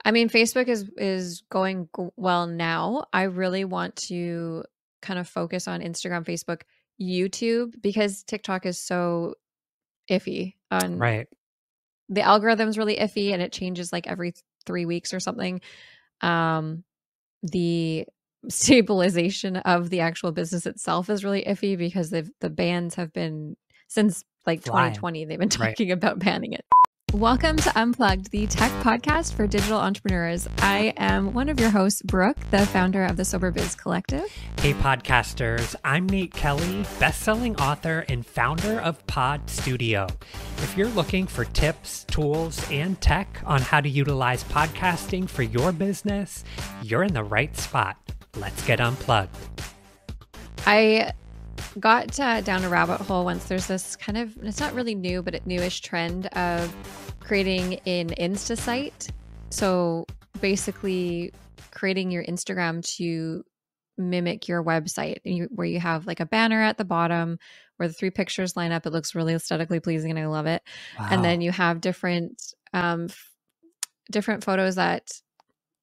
I mean, Facebook is going well now. I really want to kind of focus on Instagram, Facebook, YouTube, because TikTok is so iffy. On Right. the algorithm's really iffy, and it changes like every 3 weeks or something. Um, the stabilization of the actual business itself is really iffy because the bans have been since like Flying. 2020. They've been Right. talking about banning it. Welcome to Unplugged, the tech podcast for digital entrepreneurs. I am one of your hosts, Brooke, the founder of the Sober Biz Collective. Hey, podcasters. I'm Nate Kelly, best-selling author and founder of Pod Studio. If you're looking for tips, tools, and tech on how to utilize podcasting for your business, you're in the right spot. Let's get unplugged. I got down a rabbit hole once. There's this kind of, it's not really new, but a newish trend of creating an Insta site. So basically creating your Instagram to mimic your website, where you have like a banner at the bottom where the 3 pictures line up. It looks really aesthetically pleasing and I love it. Wow. And then you have different photos that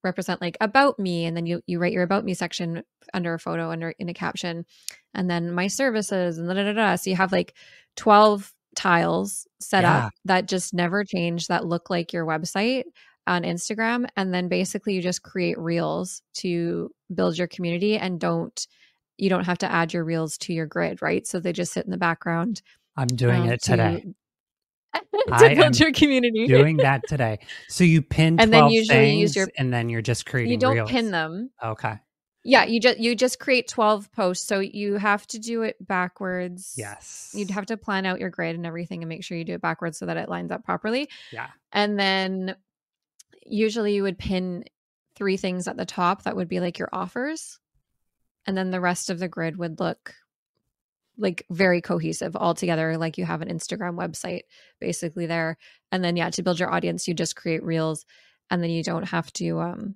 represent like about me, and then you write your about me section under a photo in a caption, and then my services and so you have like 12 tiles set up that just never change, that look like your website on Instagram. And then basically you just create reels to build your community, and you don't have to add your reels to your grid, right? So they just sit in the background. I'm doing it today. To build your community. Doing that today. So you pin 12 and then usually things, and then you're just creating reels. You don't pin them. Okay. Yeah, you just create 12 posts. So you have to do it backwards. Yes. You'd have to plan out your grid and everything and make sure you do it backwards so that it lines up properly. Yeah. And then usually you would pin 3 things at the top that would be like your offers. And then the rest of the grid would look like very cohesive all together, like you have an Instagram website basically there. And then to build your audience, you just create reels, and then you don't have to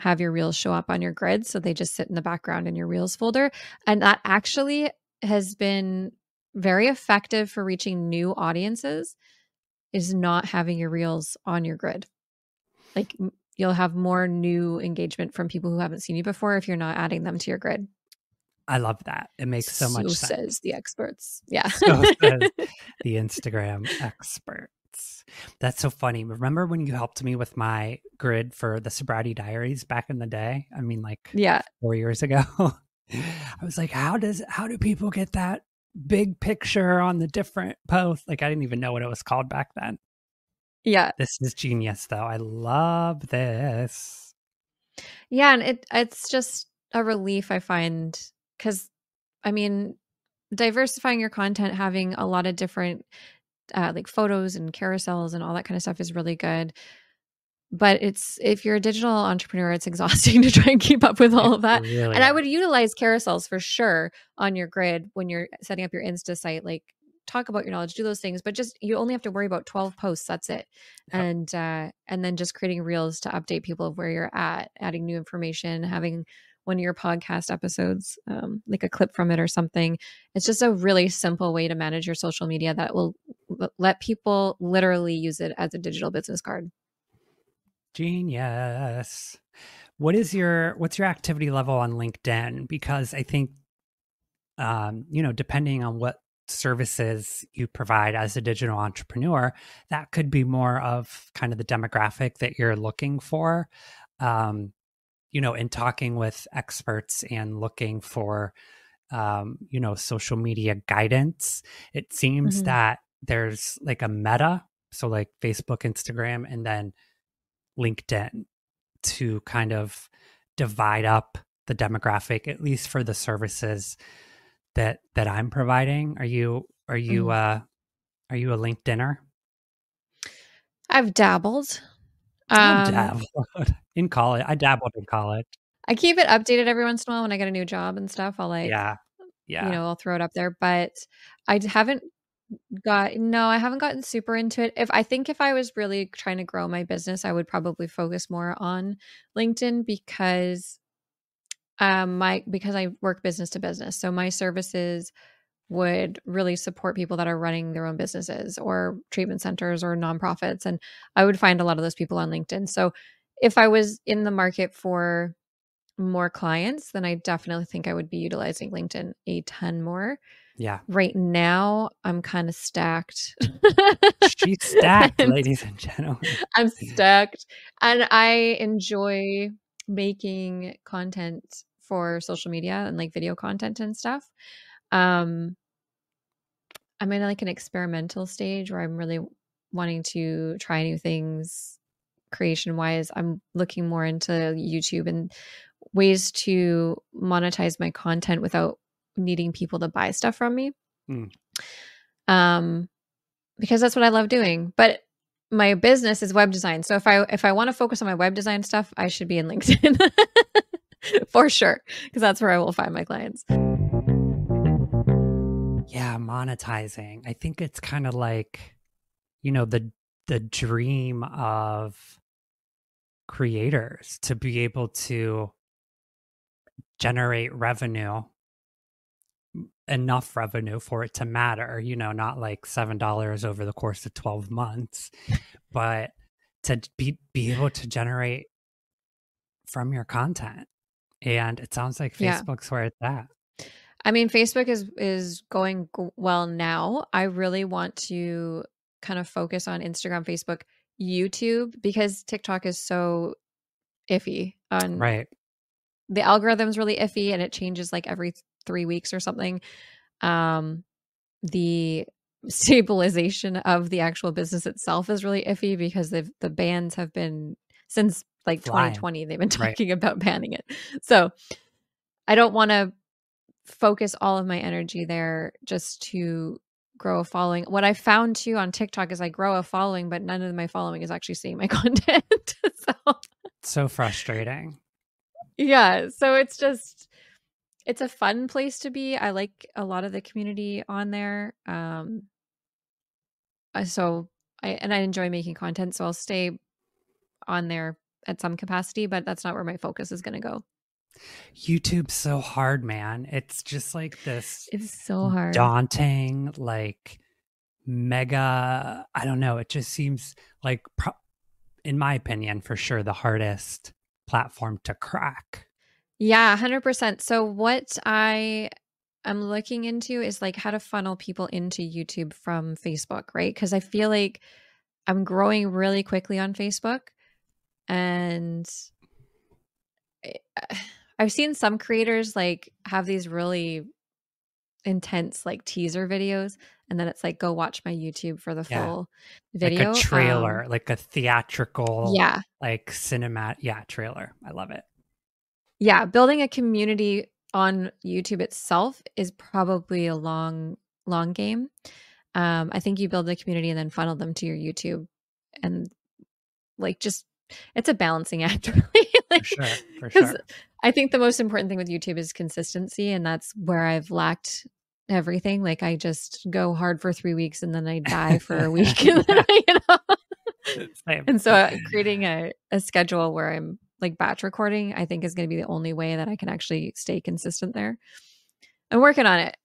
have your reels show up on your grid. So they just sit in the background in your reels folder. And that actually has been very effective for reaching new audiences, is not having your reels on your grid. Like you'll have more new engagement from people who haven't seen you before if you're not adding them to your grid. I love that. It makes so much sense. Says the experts. Yeah. So says the Instagram experts. That's so funny. Remember when you helped me with my grid for the Sobriety Diaries back in the day? I mean, like 4 years ago. I was like, how do people get that big picture on the different posts? Like, I didn't even know what it was called back then. Yeah. This is genius, though. I love this. Yeah. And it's just a relief, I find. Because, I mean, diversifying your content, having a lot of different like photos and carousels and all that kind of stuff is really good. But if you're a digital entrepreneur, it's exhausting to try and keep up with all of that. Really and I would utilize carousels for sure on your grid when you're setting up your Insta site. Like, talk about your knowledge, do those things, but just you only have to worry about 12 posts. That's it. Yep. And then just creating reels to update people of where you're at, adding new information, having one of your podcast episodes, like a clip from it or something. It's just a really simple way to manage your social media that will let people literally use it as a digital business card. Genius. What's your activity level on LinkedIn? Because I think, depending on what services you provide as a digital entrepreneur, that could be more of kind of the demographic that you're looking for. In talking with experts and looking for, social media guidance, it seems that there's like a meta, so like Facebook, Instagram, and then LinkedIn, to kind of divide up the demographic, at least for the services that I'm providing. Are you a LinkedIner? I've dabbled. In college. I dabbled in college. I keep it updated every once in a while when I get a new job and stuff. I'll I'll throw it up there, but I haven't gotten super into it. If I was really trying to grow my business, I would probably focus more on LinkedIn because I work business to business. So my services would really support people that are running their own businesses or treatment centers or nonprofits. And I would find a lot of those people on LinkedIn. So if I was in the market for more clients, then I definitely think I would be utilizing LinkedIn a ton more. Yeah. Right now, I'm kind of stacked. She's stacked, And ladies and gentlemen. I'm stacked. And I enjoy making content for social media and like video content and stuff. Um, I'm in like an experimental stage where I'm really wanting to try new things creation wise. I'm looking more into YouTube and ways to monetize my content without needing people to buy stuff from me. Mm. Um, because that's what I love doing. But my business is web design. So if I want to focus on my web design stuff, I should be in LinkedIn for sure, because that's where I will find my clients. Yeah, monetizing. I think it's kind of like, the dream of creators to be able to generate revenue, enough revenue for it to matter, not like $7 over the course of 12 months, but to be able to generate from your content. And it sounds like Yeah. Facebook's where it's at. I mean, Facebook is going well now. I really want to kind of focus on Instagram, Facebook, YouTube, because TikTok is so iffy. On Right. the algorithm's really iffy, and it changes like every 3 weeks or something. The stabilization of the actual business itself is really iffy because the bans have been since like Flying. 2020. They've been Right. talking about banning it. So I don't want to focus all of my energy there just to grow a following. What I found too on TikTok is I grow a following, but none of my following is actually seeing my content. So frustrating. Yeah. So it's a fun place to be. I like a lot of the community on there. So I enjoy making content, so I'll stay on there at some capacity, but that's not where my focus is going to go. YouTube's so hard, man. It's just like this It's so hard. daunting, like mega, I don't know. It just seems like, in my opinion, for sure, the hardest platform to crack. Yeah, 100%. So what I am looking into is like how to funnel people into YouTube from Facebook, right? Because I feel like I'm growing really quickly on Facebook, and I've seen some creators like have these really intense like teaser videos, and then it's like, go watch my YouTube for the Yeah. full Like a video. trailer, like a theatrical, Yeah. like cinematic. Yeah, trailer. I love it. Yeah. Building a community on YouTube itself is probably a long, long game. I think you build the community and then funnel them to your YouTube, and like just it's a balancing act, really. For sure. For Because sure. I think the most important thing with YouTube is consistency, and that's where I've lacked everything. Like I just go hard for 3 weeks and then I die for a week. Same. And so creating a schedule where I'm like batch recording, I think is going to be the only way that I can actually stay consistent there. I'm working on it.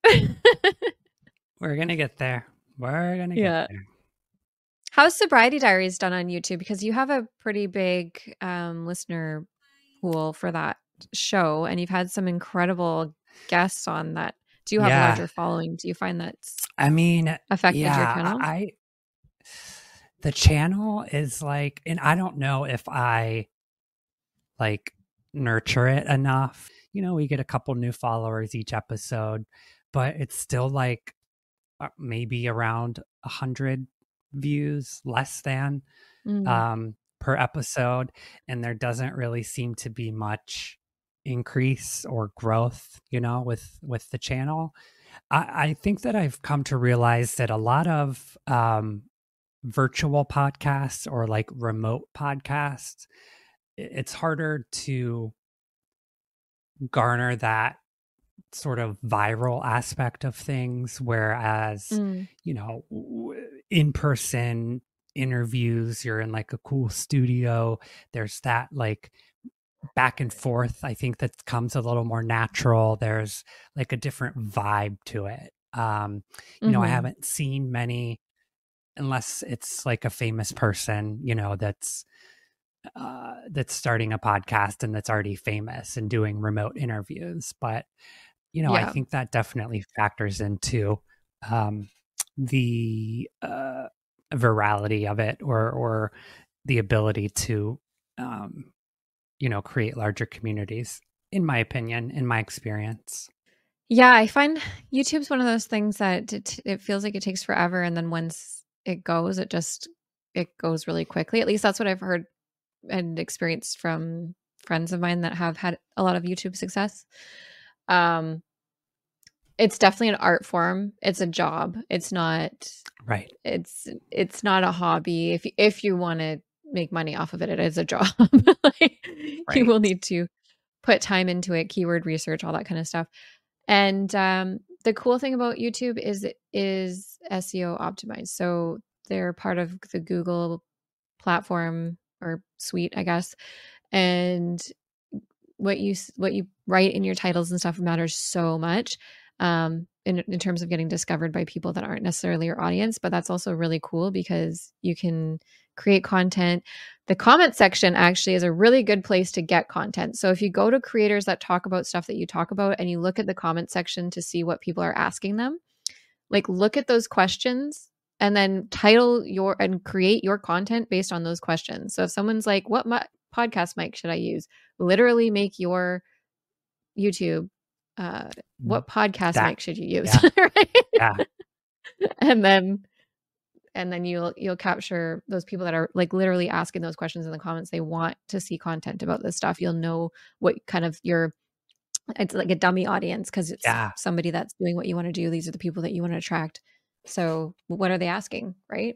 We're going to get there. We're going to get there. How's Sobriety Diaries done on YouTube? Because you have a pretty big listener pool for that show, and you've had some incredible guests on that. Do you have a larger following? Do you find that's affected your channel? The channel is like, and I don't know if I like nurture it enough. We get a couple new followers each episode, but it's still like maybe around 100 views, less than per episode, and there doesn't really seem to be much increase or growth with the channel. I think that I've come to realize that a lot of virtual podcasts or like remote podcasts, it's harder to garner that sort of viral aspect of things, whereas in-person interviews, you're in like a cool studio, there's that like back and forth. I think that comes a little more natural. There's like a different vibe to it. I haven't seen many, unless it's like a famous person, that's that's starting a podcast and that's already famous and doing remote interviews. But, I Yeah. think that definitely factors into um, the virality of it, or the ability to, um, create larger communities, in my opinion, in my experience. Yeah, I find YouTube's one of those things that it feels like it takes forever, and then once it goes, it goes really quickly. At least that's what I've heard and experienced from friends of mine that have had a lot of YouTube success. Um, it's definitely an art form. It's a job. Right. It's not a hobby. If you want to make money off of it, it is a job. Like, you Right. will need to put time into it, keyword research, all that kind of stuff. And the cool thing about YouTube is it is SEO optimized. So they're part of the Google platform or suite, I guess. And what you write in your titles and stuff matters so much, in terms of getting discovered by people that aren't necessarily your audience. But that's also really cool because you can create content. The comment section actually is a really good place to get content. So if you go to creators that talk about stuff that you talk about and you look at the comment section to see what people are asking them, like, look at those questions and then title your and create your content based on those questions. So if someone's like, what podcast mic should I use? Literally make your YouTube, what podcast That, mic should you use? yeah. Right? Yeah. And then you'll capture those people that are like literally asking those questions in the comments. They want to see content about this stuff. You'll know what kind of it's like a dummy audience because it's Yeah. somebody that's doing what you want to do. These are the people that you want to attract. So what are they asking, right?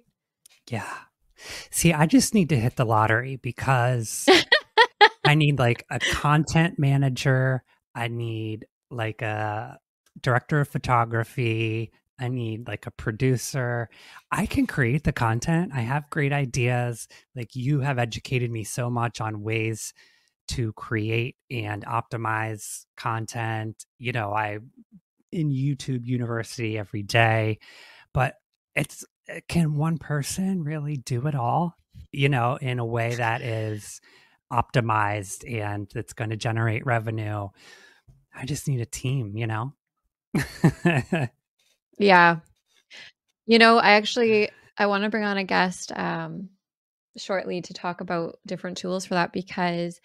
Yeah. See, I just need to hit the lottery because I need like a content manager. I need like a director of photography. I need like a producer. I can create the content. I have great ideas. Like, you have educated me so much on ways to create and optimize content. I in YouTube University every day, but can one person really do it all, in a way that is optimized and it's going to generate revenue? I just need a team. Yeah. I want to bring on a guest shortly to talk about different tools for that because,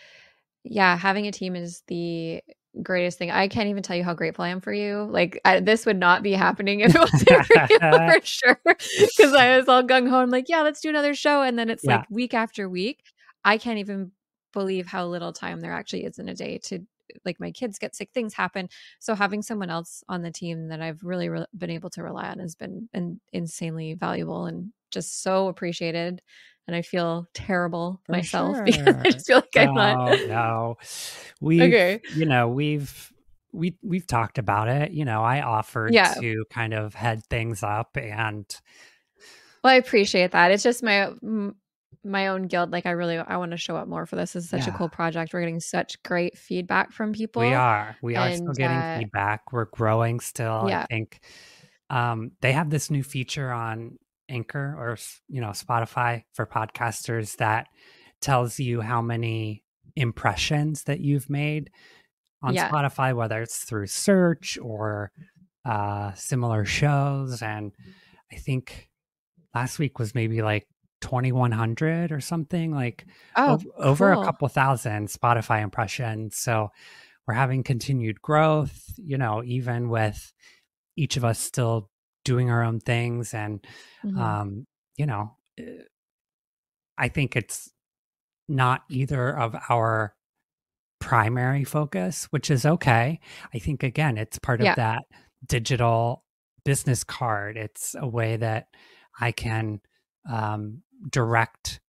yeah, having a team is the greatest thing. I can't even tell you how grateful I am for you. Like, this would not be happening if it wasn't for you, for sure. Because I was all gung ho. I'm like, yeah, let's do another show. And then it's Yeah, like week after week. I can't even believe how little time there actually is in a day to, like, my kids get sick, things happen. So having someone else on the team that I've really been able to rely on has been insanely valuable and just so appreciated. And I feel terrible for myself because I sure. just feel like I'm not No. We've, okay. you know, we've talked about it. I offered Yeah. to kind of head things up, and Well, I appreciate that. It's just my own guilt. Like, I want to show up more for this. This is such a yeah, cool project. We're getting such great feedback from we people, are. We are still and getting feedback. We're growing still. I yeah, think they have this new feature on Anchor, or Spotify for podcasters, that tells you how many impressions that you've made on yeah. Spotify, whether it's through search or similar shows. And I think last week was maybe like 2,100 or something, like Oh, over a cool. couple thousand Spotify impressions. So we're having continued growth, even with each of us still doing our own things. And, Hmm. um, you know, I think it's not either of our primary focus, which is okay. I think, again, it's part of Yeah, that digital business card. It's a way that I can direct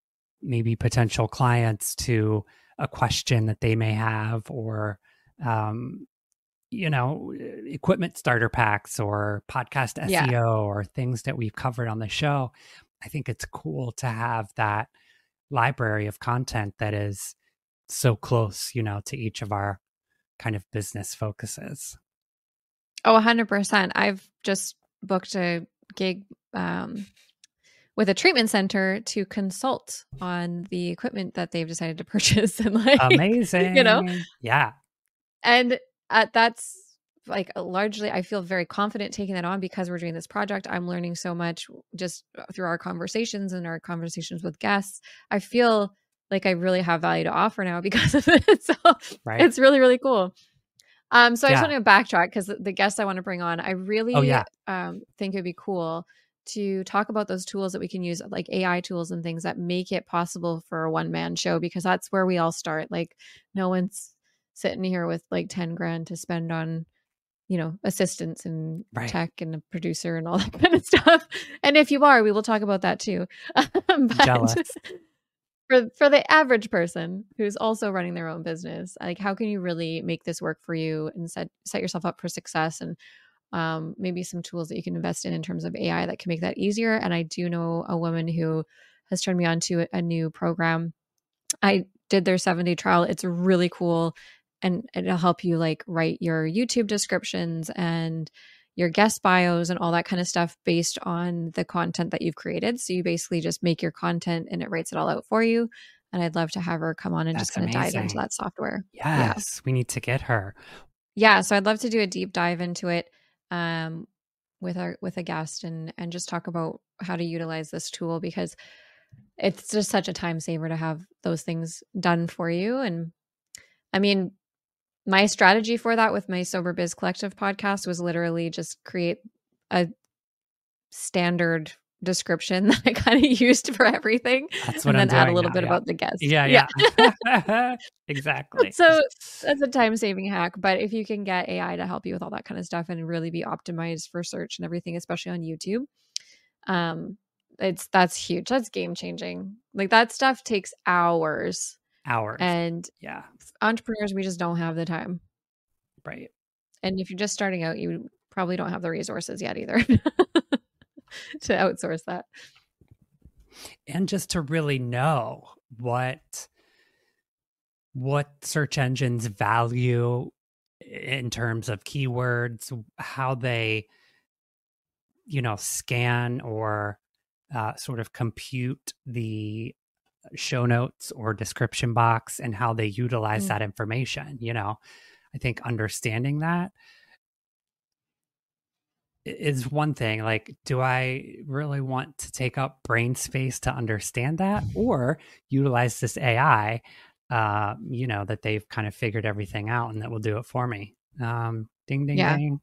maybe potential clients to a question that they may have, or um, equipment starter packs, or podcast yeah. SEO, or things that we've covered on the show. I think it's cool to have that library of content that is so close, to each of our kind of business focuses. Oh, 100%. I've just booked a gig, um, with a treatment center to consult on the equipment that they've decided to purchase and like, Amazing. Yeah. And that's like largely, I feel very confident taking that on because we're doing this project. I'm learning so much just through our conversations and our conversations with guests. I feel like I really have value to offer now because of it. So Right. it's really, really cool. So I just Yeah. want to backtrack because the guests I want to bring on, I really yeah. think it'd be cool to talk about those tools that we can use, like AI tools and things that make it possible for a one-man show, because that's where we all start. Like no one's sitting here with like 10 grand to spend on, assistants and Right. tech and a producer and all that kind of stuff. And if you are, we will talk about that too. But Jealous. for the average person who's also running their own business, like how can you really make this work for you and set yourself up for success? And maybe some tools that you can invest in terms of AI that can make that easier. And I do know a woman who has turned me on to a new program. I did their 7-day trial. It's really cool. And it'll help you like write your YouTube descriptions and your guest bios and all that kind of stuff based on the content that you've created. So you basically just make your content and it writes it all out for you. And I'd love to have her come on and just kind of dive into that software. Yes, we need to get her. Yeah. So I'd love to do a deep dive into it with a guest and just talk about how to utilize this tool, because it's just such a time saver to have those things done for you. And I mean, my strategy for that with my Sober Biz Collective podcast was literally just create a standard description that I kind of used for everything. That's what and I'm then add a doing little now, bit yeah. about the guest. Yeah. Exactly. So that's a time-saving hack. But if you can get AI to help you with all that kind of stuff and really be optimized for search and everything, especially on YouTube, that's huge. That's game-changing. Like that stuff takes hours. And yeah, entrepreneurs, we just don't have the time. Right. And if you're just starting out, you probably don't have the resources yet either to outsource that. And just to really know what search engines value in terms of keywords, how they, scan or sort of compute the show notes or description box and how they utilize that information. I think understanding that is one thing. Like, do I really want to take up brain space to understand that, or utilize this AI, that they've kind of figured everything out and that will do it for me? Ding, ding, ding.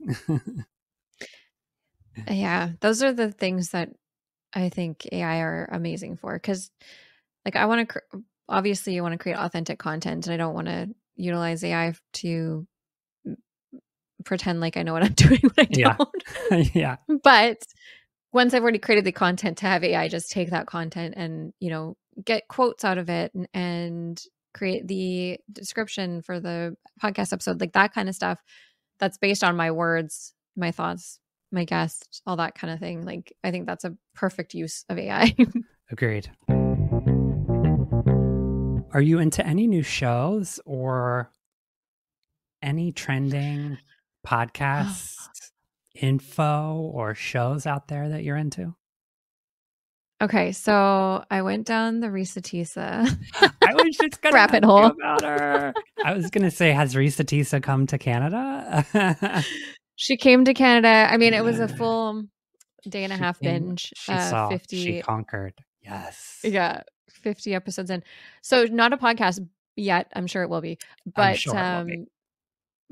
Yeah. Those are the things that I think AI are amazing for. Because like obviously you want to create authentic content, and I don't want to utilize AI to pretend like I know what I'm doing when I don't. Yeah. But once I've already created the content, to have AI just take that content and, get quotes out of it and create the description for the podcast episode, like that kind of stuff that's based on my words, my thoughts, my guests, all that kind of thing. Like, I think that's a perfect use of AI. Agreed. Are you into any new shows or any trending podcast info or shows out there that you're into? Okay, so I went down the Risa Tisa I was just gonna rabbit hole about her. I was gonna say, has Risa Tisa come to Canada? She came to Canada. I mean, it was a full day and a half binge. She conquered. Yes. Yeah, 50 episodes in. So not a podcast yet. I'm sure it will be. But I'm sure it will be.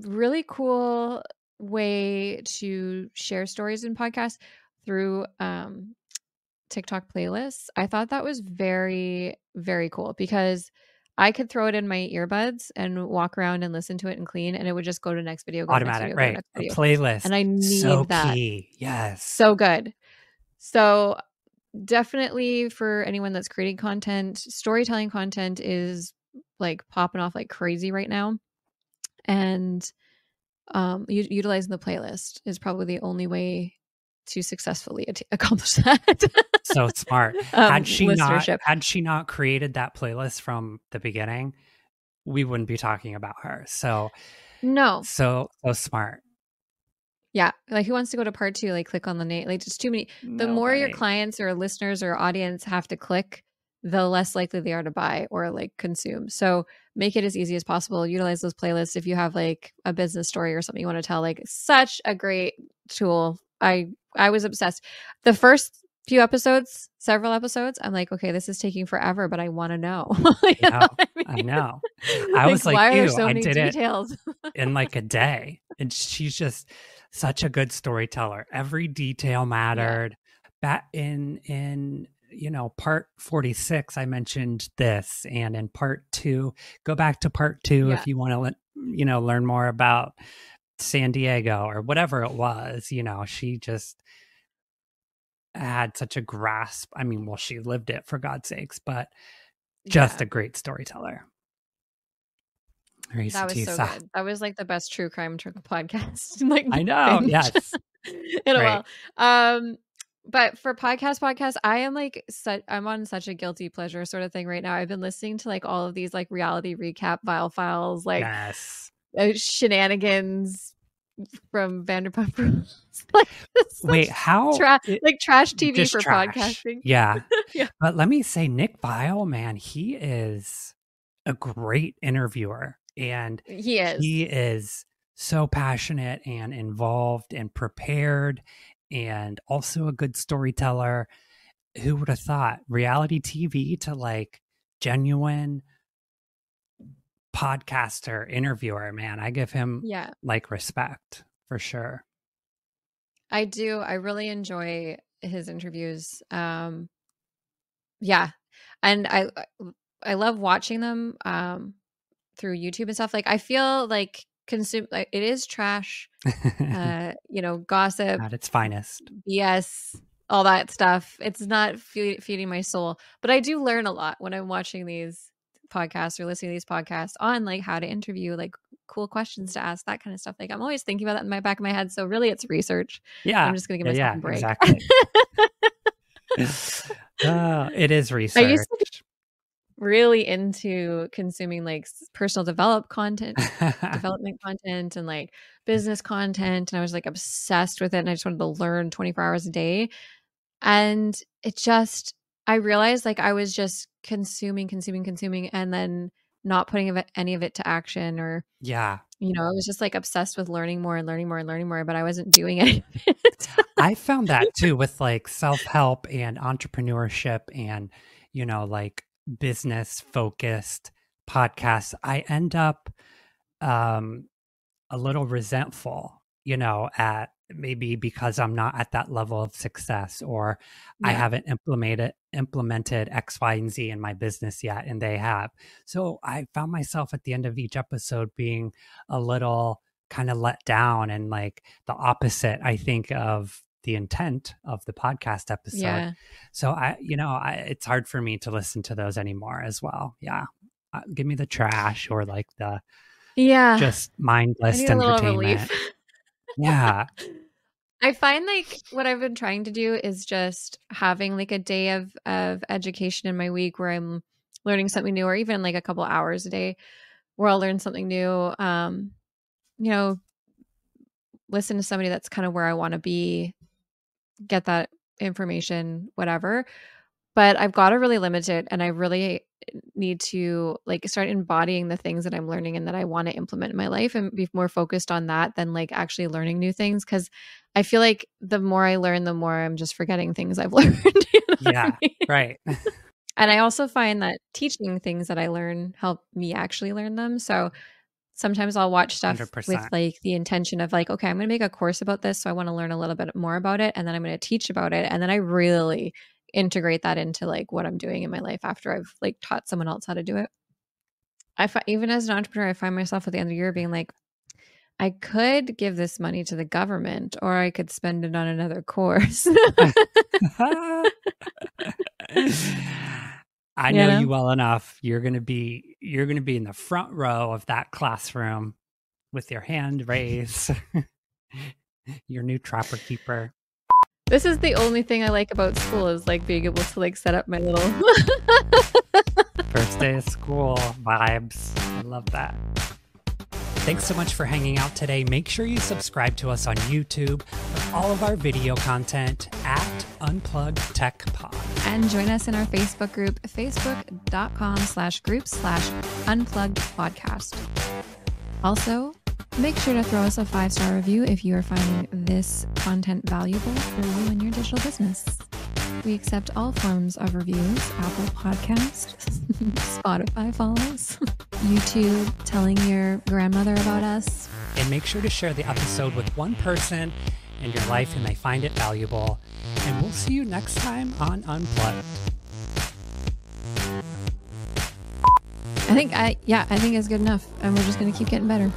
Really cool way to share stories in podcasts through TikTok playlists. I thought that was very, very cool, because I could throw it in my earbuds and walk around and listen to it and clean, and it would just go to the next video, go automatic, to the right? next video. A playlist, and I need so that. Key. Yes, so good. So definitely for anyone that's creating content, storytelling content is like popping off like crazy right now, and utilizing the playlist is probably the only way to successfully accomplish that. So smart. Had she not created that playlist from the beginning, we wouldn't be talking about her. So no, so smart. Yeah. Like, who wants to go to part 2? Like, click on the name. Like, just too many. The more your clients or listeners or audience have to click, the less likely they are to buy or like consume. So make it as easy as possible. Utilize those playlists. If you have like a business story or something you want to tell, like, such a great tool. I was obsessed. The first few episodes, several episodes, I'm like, okay, this is taking forever, but I want to know. You know what I know. I Like, was like why are there you. so I many did details? it in like a day. And she's just such a good storyteller. Every detail mattered. Back in part 46, I mentioned this, and in part 2, go back to part 2 if you want to learn more about San Diego or whatever it was. She just had such a grasp. I mean, well, she lived it, for God's sakes, but just a great storyteller. That was so good. That was like the best true crime podcast. Like, I know, yes, in a while. But for podcast, I am like I'm on such a guilty pleasure sort of thing right now. I've been listening to like all of these like reality recap Files, like shenanigans from Vanderpump Rules. Like, wait, how like trash TV for trash. Podcasting? Yeah. But let me say, Nick Viall, man, he is a great interviewer, and he is so passionate and involved and prepared, and also a good storyteller. Who would have thought reality TV to like genuine podcaster, interviewer? Man, I give him like respect for sure. I do. I really enjoy his interviews. And I love watching them through YouTube and stuff. Like, I feel like it is trash, gossip at its finest, BS, all that stuff. It's not feeding my soul, but I do learn a lot when I'm watching these podcasts or listening to these podcasts on like how to interview, like cool questions to ask, that kind of stuff. Like, I'm always thinking about that in my back of my head. So really it's research. Yeah. I'm just going to give myself a break. Exactly. It is research. I used to be really into consuming like personal development content and like business content. And I was like obsessed with it. And I just wanted to learn 24 hours a day. And I realized like I was just consuming and then not putting any of it to action, or I was just like obsessed with learning more, but I wasn't doing any of it. I found that too with like self-help and entrepreneurship and like business focused podcasts. I end up a little resentful, at maybe because I'm not at that level of success, or I haven't implemented X, Y, and Z in my business yet, and they have. So I found myself at the end of each episode being a little kind of let down, and like the opposite, I think, of the intent of the podcast episode. Yeah. So it's hard for me to listen to those anymore as well. Yeah. Give me the trash or like the just mindless entertainment. Yeah. I find like what I've been trying to do is just having like a day of education in my week where I'm learning something new, or even like a couple hours a day where I'll learn something new. Listen to somebody that's kind of where I want to be, get that information, whatever. But I've got to really limit it, and I really need to like start embodying the things that I'm learning and that I want to implement in my life, and be more focused on that than like actually learning new things. Because I feel like the more I learn, the more I'm just forgetting things I've learned. Right. And I also find that teaching things that I learn help me actually learn them. So sometimes I'll watch stuff 100%. with like the intention of like, okay, I'm going to make a course about this, so I want to learn a little bit more about it, and then I'm going to teach about it, and then I really integrate that into like what I'm doing in my life after I've like taught someone else how to do it. Even as an entrepreneur, I find myself at the end of the year being like, I could give this money to the government, or I could spend it on another course. I know you well enough. You're gonna be in the front row of that classroom with your hand raised. Your new trapper keeper. This is the only thing I like about school, is like being able to like set up my little first day of school vibes. I love that. Thanks so much for hanging out today. Make sure you subscribe to us on YouTube for all of our video content at Unplugged Tech Pod. And join us in our Facebook group, facebook.com/groups/unplugged podcast. Also, make sure to throw us a 5-star review if you are finding this content valuable for you and your digital business. We accept all forms of reviews: Apple Podcast, Spotify follows, YouTube, telling your grandmother about us. And make sure to share the episode with one person in your life who may find it valuable. And we'll see you next time on Unplugged. I think it's good enough, and we're just going to keep getting better.